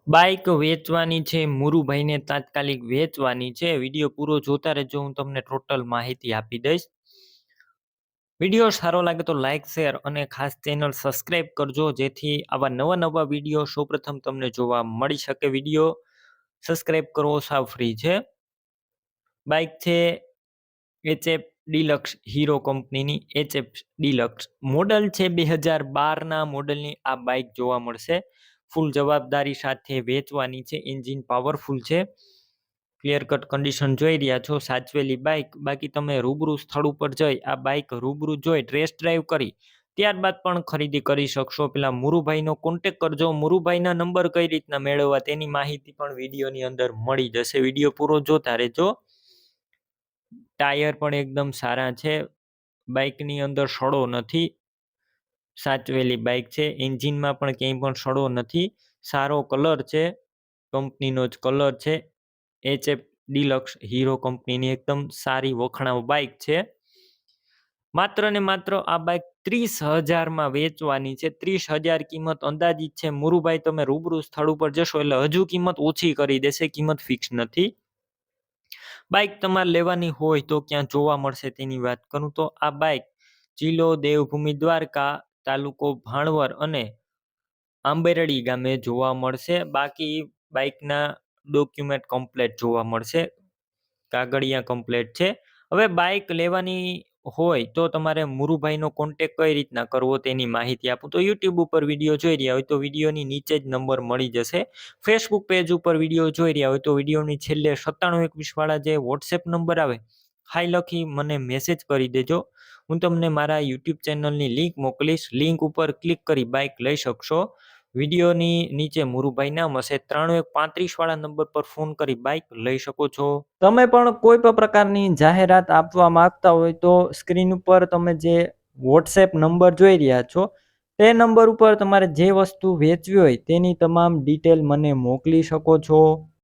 Bike વેચવાની છે, મુરુભાઈને તાત્કાલિક વેચવાની છે. વિડીયો પૂરો જોતા રહેજો, હું તમને ટોટલ માહિતી આપી દઈશ. વિડીયો સારો લાગે તો લાઇક, શેર અને ખાસ ચેનલ સબસ્ક્રાઇબ કરજો, જેથી આવા નવા વિડીયો સૌપ્રથમ તમને જોવા મળી શકે. વિડીયો સબસ્ક્રાઇબ કરવો સાવ ફ્રી છે. બાઇક છે HF ડિલક્સ, હીરો કંપનીની HF ડિલક્સ મોડલ છે 2012ના મોડલની આ બાઇક જોવા મળશે. ફૂલ જવાબદારી સાથે વેચવાની છે. એન્જિન પાવરફુલ છે. ક્લિયર કટ કન્ડિશન જોઈ રહ્યા છો. સાચવેલી બાઇક. બાકી તમે રૂબરૂ સ્થળ ઉપર જઈ આ બાઇક રૂબરૂ જોઈ ટેસ્ટ ડ્રાઈવ કરી ત્યારબાદ પણ ખરીદી કરી શકશો. પેલા મુરુભાઈનો કોન્ટેક કરજો. મુરુભાઈના નંબર કઈ રીતના મેળવવા તેની માહિતી પણ વિડીયોની અંદર મળી જશે. વિડીયો પૂરો જોતા રહેજો. ટાયર પણ એકદમ સારા છે. બાઇકની અંદર સડો નથી. સાચવેલી બાઇક છે. એન્જિનમાં પણ ક્યાંય પણ સડો નથી. સારો કલર છે. કંપનીનો જ કલર છે. HF ડિલક્સ હીરો કંપનીની એકદમ સારી વખણાવ બાઇક છે. માત્ર ને માત્ર આ બાઇક 30,000માં વેચવાની છે. 30,000 કિંમત અંદાજિત છે. મુરુભાઈ તમે રૂબરૂ સ્થળ ઉપર જશો એટલે હજુ કિંમત ઓછી કરી દેશે. કિંમત ફિક્સ નથી. બાઇક તમારે લેવાની હોય તો ક્યાં જોવા મળશે તેની વાત કરું તો આ બાઇક જિલ્લો દેવભૂમિ દ્વારકા, તાલુકો ભાણવર અને આંબેરડી ગામે જોવા મળશે. બાકી બાઇકના ડોક્યુમેન્ટ કમ્પ્લેટ જોવા મળશે. કાગળિયા કમ્પ્લેટ છે. હવે બાઇક લેવાની હોય તો તમારે મુરુભાઈનો કોન્ટેક કઈ રીતના કરવો તેની માહિતી આપું તો યુટ્યુબ ઉપર વિડીયો જોઈ રહ્યા હોય તો વિડીયોની નીચે જ નંબર મળી જશે. ફેસબુક પેજ ઉપર વિડીયો જોઈ રહ્યા હોય તો વિડીયોની છેલ્લે 9721 વાળા જે વોટ્સએપ નંબર આવે હાઈ લખી મને મેસેજ કરી દેજો. હું તમને મારા યુટ્યુબ ચેનલની લિંક મોકલીશ. લિંક ઉપર ક્લિક કરી બાઇક લઈ શકશો. વિડીયોની નીચે મુરુભાઈ નામ હશે. 9335 વાળા નંબર પર ફોન કરી બાઇક લઈ શકો છો. તમે પણ કોઈ પણ પ્રકારની જાહેરાત આપવા માંગતા હોય તો સ્ક્રીન ઉપર તમે જે વોટ્સએપ નંબર જોઈ રહ્યા છો તે નંબર ઉપર તમારે જે વસ્તુ વેચવી હોય તેની તમામ ડિટેલ મને મોકલી શકો છો.